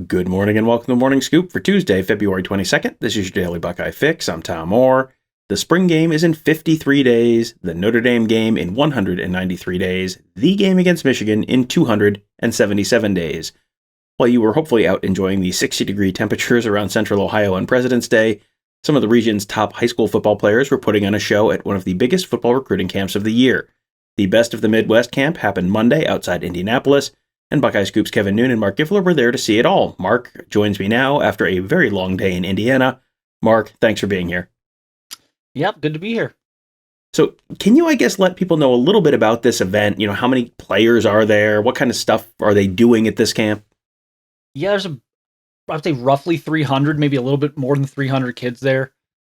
Good morning and welcome to Morning Scoop for Tuesday, February 22nd. This is your daily Buckeye fix. I'm Tom Orr. The spring game is in 53 days, the Notre Dame game in 193 days, the game against Michigan in 277 days. While you were hopefully out enjoying the 60-degree temperatures around central Ohio on President's Day, some of the region's top high school football players were putting on a show at one of the biggest football recruiting camps of the year. The Best of the Midwest camp happened Monday outside Indianapolis, and Buckeye Scoop's Kevin Noon and Marc Givler were there to see it all. Marc joins me now after a very long day in Indiana. Marc, thanks for being here. Yep, good to be here. So, can you, let people know a little bit about this event? How many players are there? What kind of stuff are they doing at this camp? Yeah, I'd say roughly 300, maybe a little bit more than 300 kids there.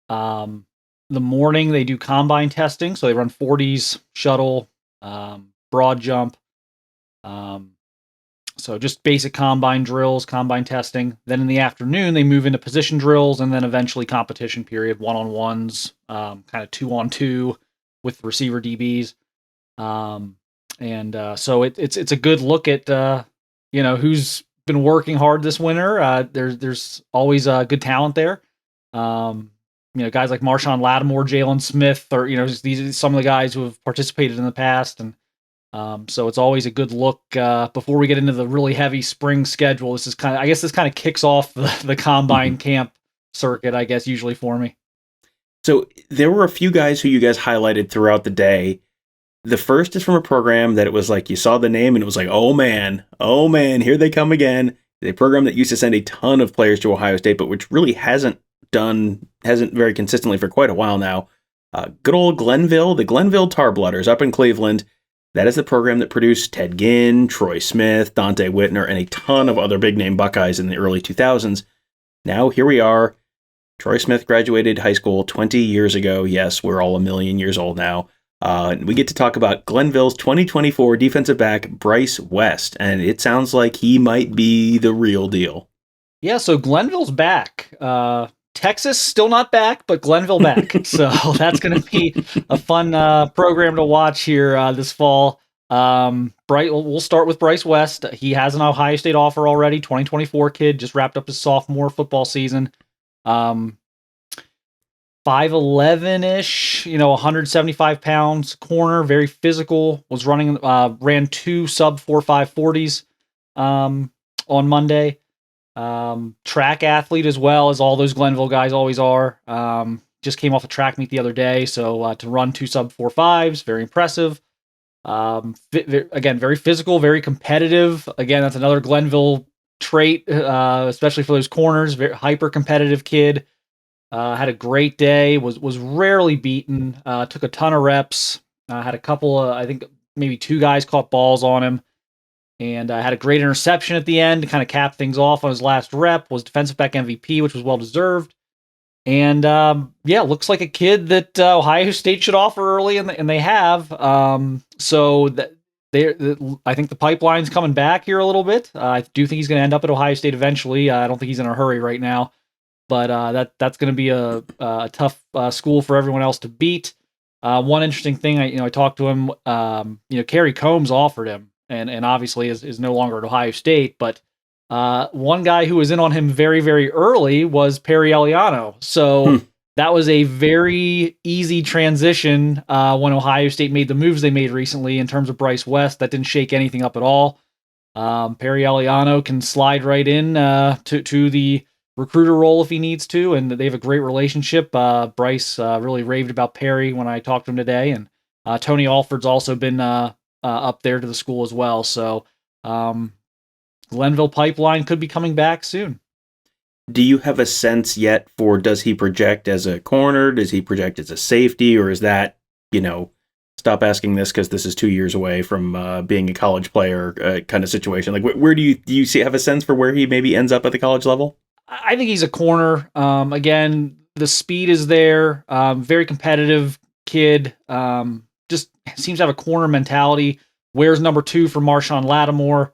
The morning they do combine testing, so they run 40s, shuttle, broad jump. So just basic combine drills, combine testing. Then in the afternoon, they move into position drills and then eventually competition period, one-on-ones, kind of two-on-two with receiver DBs. So it's a good look at, who's been working hard this winter. There's always good talent there. Guys like Marshon Lattimore, Jalen Smith, or, these are some of the guys who have participated in the past. And so it's always a good look before we get into the really heavy spring schedule. This kind of kicks off the combine camp circuit, I guess, usually for me. So there were a few guys who you guys highlighted throughout the day. The first is from a program that it was like you saw the name and it was like, oh man, here they come again. A program that used to send a ton of players to Ohio State, but which really hasn't very consistently for quite a while now. Good old Glenville, the Glenville Tarblooders up in Cleveland. That is the program that produced Ted Ginn, Troy Smith, Donte Whiter, and a ton of other big-name Buckeyes in the early 2000s. Now, here we are. Troy Smith graduated high school 20 years ago. Yes, we're all a million years old now. We get to talk about Glenville's 2024 defensive back, Bryce West, and it sounds like he might be the real deal. Yeah, so Glenville's back. Texas still not back, but Glenville back. So that's going to be a fun program to watch here this fall. We'll start with Bryce West. He has an Ohio State offer already, 2024 kid, just wrapped up his sophomore football season. 5'11-ish, 175 pounds, corner, very physical, ran two sub 4.5 40s on Monday. Track athlete as well, as all those Glenville guys always are. Just came off a track meet the other day, so to run two sub 4.5s, very impressive. Again, very physical, very competitive. Again, that's another Glenville trait, especially for those corners. Very hyper competitive kid. Had a great day. Was rarely beaten. Took a ton of reps. Had a couple of, I think maybe two guys caught balls on him. And had a great interception at the end to kind of cap things off on his last rep. Was defensive back MVP, which was well deserved. And looks like a kid that Ohio State should offer early, and they have. I think the pipeline's coming back here a little bit. I do think he's going to end up at Ohio State eventually. I don't think he's in a hurry right now, but that's going to be a tough school for everyone else to beat. One interesting thing, I talked to him. Kerry Combs offered him. And obviously is no longer at Ohio State, but one guy who was in on him very, very early was Perry Eliano. So that was a very easy transition when Ohio State made the moves they made recently in terms of Bryce West. That didn't shake anything up at all. Perry Eliano can slide right in to the recruiter role if he needs to, and they have a great relationship. Bryce really raved about Perry when I talked to him today, and Tony Alford's also been up there to the school as well. So Glenville pipeline could be coming back soon. Do you have a sense yet for, does he project as a corner? Does he project as a safety? Or is that, stop asking this because this is 2 years away from being a college player kind of situation? Like, where do you have a sense for where he maybe ends up at the college level? I think he's a corner. Again, the speed is there. Very competitive kid. Just seems to have a corner mentality. Wears number 2 for Marshon Lattimore.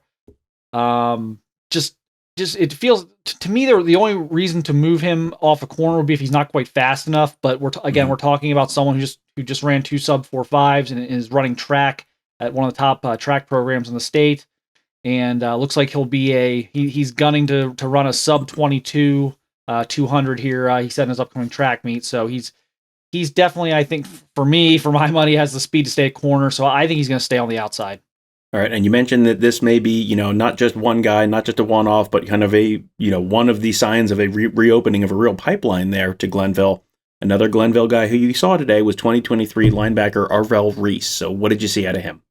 Just it feels to me the only reason to move him off a corner would be if he's not quite fast enough. But we're talking about someone who just ran 2 sub 4.5s and is running track at one of the top track programs in the state. and looks like he'll be he's gunning to run a sub 22 200 here. He said in his upcoming track meet, so he's definitely, I think, for my money, has the speed to stay at corner. So I think he's going to stay on the outside. All right, and you mentioned that this may be, not just one guy, not just a one-off, but kind of a, one of the signs of a reopening of a real pipeline there to Glenville. Another Glenville guy who you saw today was 2023 linebacker Arvel Reese. So what did you see out of him?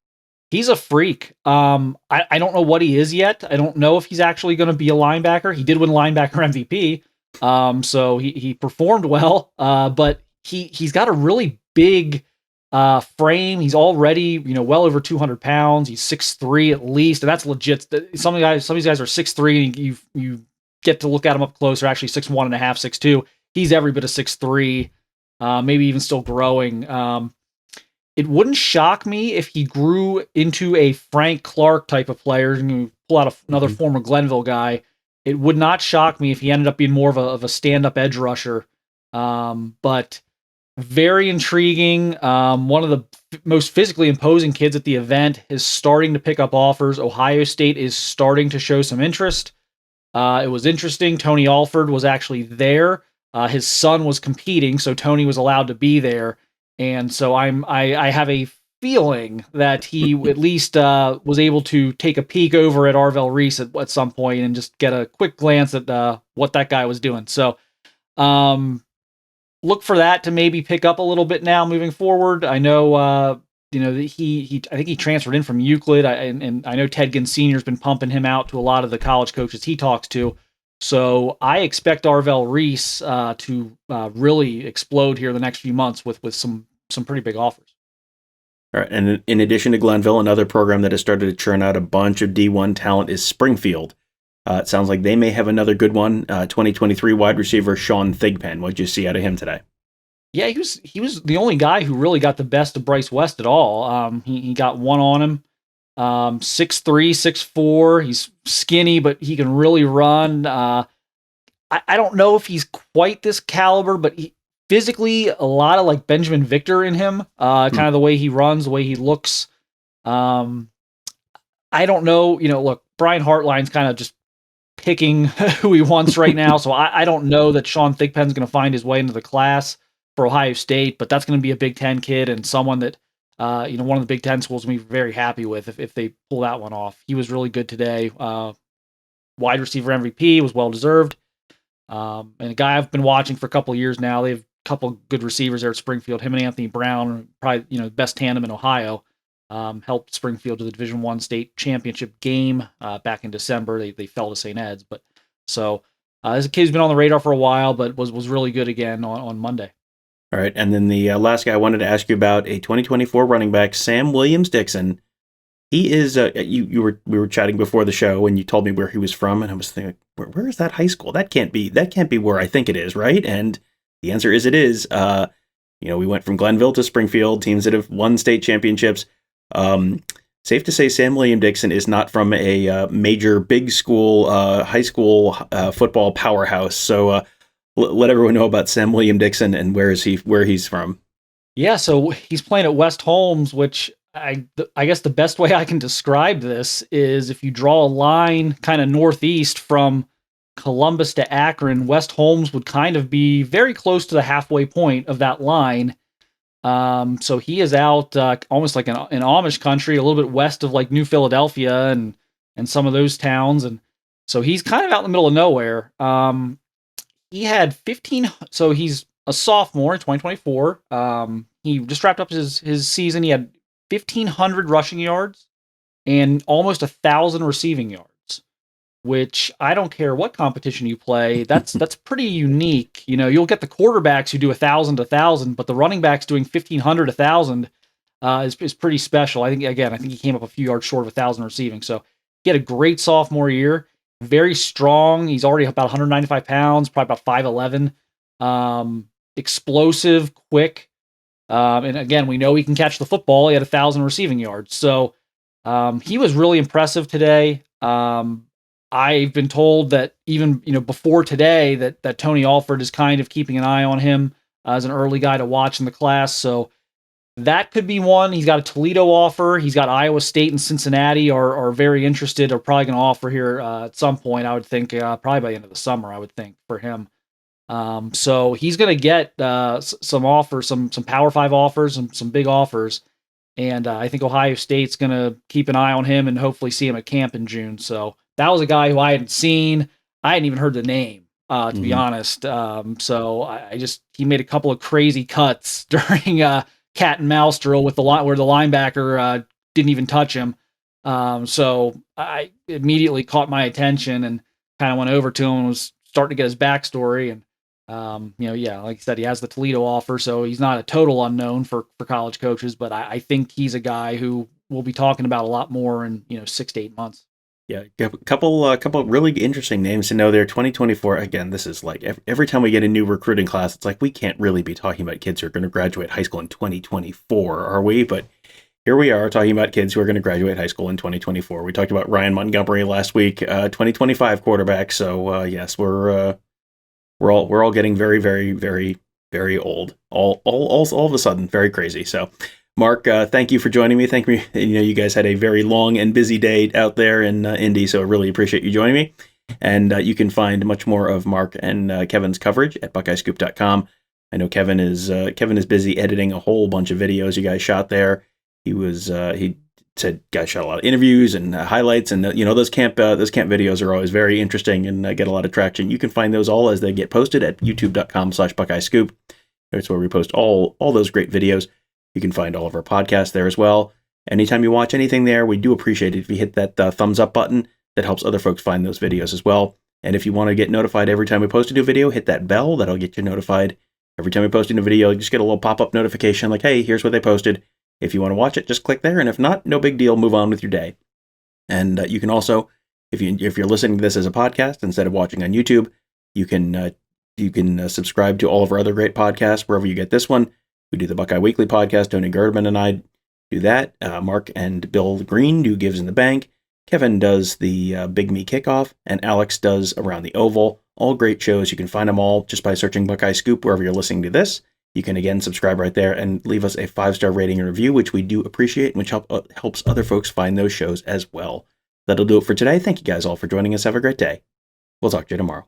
He's a freak. I don't know what he is yet. I don't know if he's actually going to be a linebacker. He did win linebacker MVP, so he performed well. But he's got a really big frame. He's already well over 200 pounds. He's 6'3" at least, and that's legit. Some of these guys are 6'3", and you get to look at him up close. They're actually 6'1 and a half, 6'2". He's every bit of 6'3", maybe even still growing. It wouldn't shock me if he grew into a Frank Clark type of player, and you pull out another former Glenville guy. It would not shock me if he ended up being more of a stand-up edge rusher. But very intriguing. One of the most physically imposing kids at the event is starting to pick up offers. Ohio State is starting to show some interest. It was interesting. Tony Alford was actually there. His son was competing, so Tony was allowed to be there. And so I have a feeling that he at least was able to take a peek over at Arvel Reese at some point and just get a quick glance at what that guy was doing. So look for that to maybe pick up a little bit now moving forward. I know I think he transferred in from Euclid, and I know Ted Ginn Sr. has been pumping him out to a lot of the college coaches he talks to. So I expect Arvel Reese to really explode here the next few months with some pretty big offers. All right, and in addition to Glenville, another program that has started to churn out a bunch of D1 talent is Springfield. It sounds like they may have another good one. 2023 wide receiver Sean Thigpen. What did you see out of him today? Yeah, he was the only guy who really got the best of Bryce West at all. He got one on him. 6'3", 6'4". He's skinny, but he can really run. I don't know if he's quite this caliber, but physically a lot of like Benjamin Victor in him. Kind of the way he runs, the way he looks. I don't know. Look, Brian Hartline's kind of just picking who he wants right now, so I don't know that Sean Thigpen's going to find his way into the class for Ohio State, but that's going to be a Big Ten kid and someone that one of the Big Ten schools will be very happy with if they pull that one off. He was really good today. Wide receiver MVP was well deserved. And a guy I've been watching for a couple of years now. They have a couple good receivers there at Springfield. Him and Anthony Brown, probably best tandem in Ohio. Helped Springfield to the Division I state championship game back in December. They fell to St. Ed's, but so this kid's been on the radar for a while, but was really good again on Monday. All right, and then the last guy I wanted to ask you about, a 2024 running back, Sam Williams-Dixon. He is we were chatting before the show, and you told me where he was from, and I was thinking, where is that high school? That can't be where I think it is, right? And the answer is it is. We went from Glenville to Springfield, teams that have won state championships. Safe to say Sam Williams-Dixon is not from a major big school, high school football powerhouse. So let everyone know about Sam Williams-Dixon and where he's from. Yeah, so he's playing at West Holmes, which I guess the best way I can describe this is if you draw a line kind of northeast from Columbus to Akron, West Holmes would kind of be very close to the halfway point of that line. So he is out almost like in Amish country, a little bit west of like New Philadelphia and some of those towns. And so he's kind of out in the middle of nowhere. He had 15, so he's a sophomore in 2024. He just wrapped up his season. He had 1,500 rushing yards and almost 1,000 receiving yards, which I don't care what competition you play. That's pretty unique. You'll get the quarterbacks who do 1,000 to 1,000, but the running backs doing 1,500 to 1,000 is pretty special. I think he came up a few yards short of 1,000 receiving. So he had a great sophomore year. Very strong. He's already about 195 pounds, probably about 5'11". Explosive, quick. And again, we know he can catch the football. He had 1,000 receiving yards. So he was really impressive today. I've been told that even before today that Tony Alford is kind of keeping an eye on him as an early guy to watch in the class. So that could be one. He's got a Toledo offer. He's got Iowa State and Cincinnati are very interested. Are probably going to offer here at some point. I would think probably by the end of the summer. I would think for him. So he's going to get some offers, some Power 5 offers, and some big offers. And I think Ohio State's going to keep an eye on him and hopefully see him at camp in June. So that was a guy who I hadn't seen. I hadn't even heard the name, to be honest. So he made a couple of crazy cuts during cat and mouse drill with where the linebacker didn't even touch him. So I immediately caught my attention and kind of went over to him and was starting to get his backstory. And like I said, he has the Toledo offer, so he's not a total unknown for college coaches, but I think he's a guy who we'll be talking about a lot more in 6 to 8 months. Yeah, a couple really interesting names to know there. 2024, again, this is like every time we get a new recruiting class, it's like we can't really be talking about kids who are going to graduate high school in 2024, are we? But here we are talking about kids who are going to graduate high school in 2024. We talked about Ryan Montgomery last week, 2025 quarterback. So yes, we're all getting very, very, very, very old. All of a sudden, very crazy. So, Marc, thank you for joining me. Thank you. You guys had a very long and busy day out there in Indy, so I really appreciate you joining me. And you can find much more of Marc and Kevin's coverage at BuckeyeScoop.com. I know Kevin is busy editing a whole bunch of videos you guys shot there. He said guys shot a lot of interviews and highlights, and those camp videos are always very interesting and get a lot of traction. You can find those all as they get posted at youtube.com/BuckeyeScoop. That's where we post all those great videos. You can find all of our podcasts there as well. Anytime you watch anything there, we do appreciate it if you hit that thumbs up button. That helps other folks find those videos as well. And if you want to get notified every time we post a new video, hit that bell. That'll get you notified every time we post a new video. You just get a little pop-up notification like, hey, here's what they posted. If you want to watch it, just click there. And if not, no big deal. Move on with your day. And you can also, if you're listening to this as a podcast instead of watching on YouTube, you can subscribe to all of our other great podcasts wherever you get this one. We do the Buckeye Weekly podcast. Tony Gerdman and I do that. Marc and Bill Green do Gives in the Bank. Kevin does the Big Me Kickoff, and Alex does Around the Oval. All great shows. You can find them all just by searching Buckeye Scoop wherever you're listening to this. You can, again, subscribe right there and leave us a 5-star rating and review, which we do appreciate, and which helps other folks find those shows as well. That'll do it for today. Thank you guys all for joining us. Have a great day. We'll talk to you tomorrow.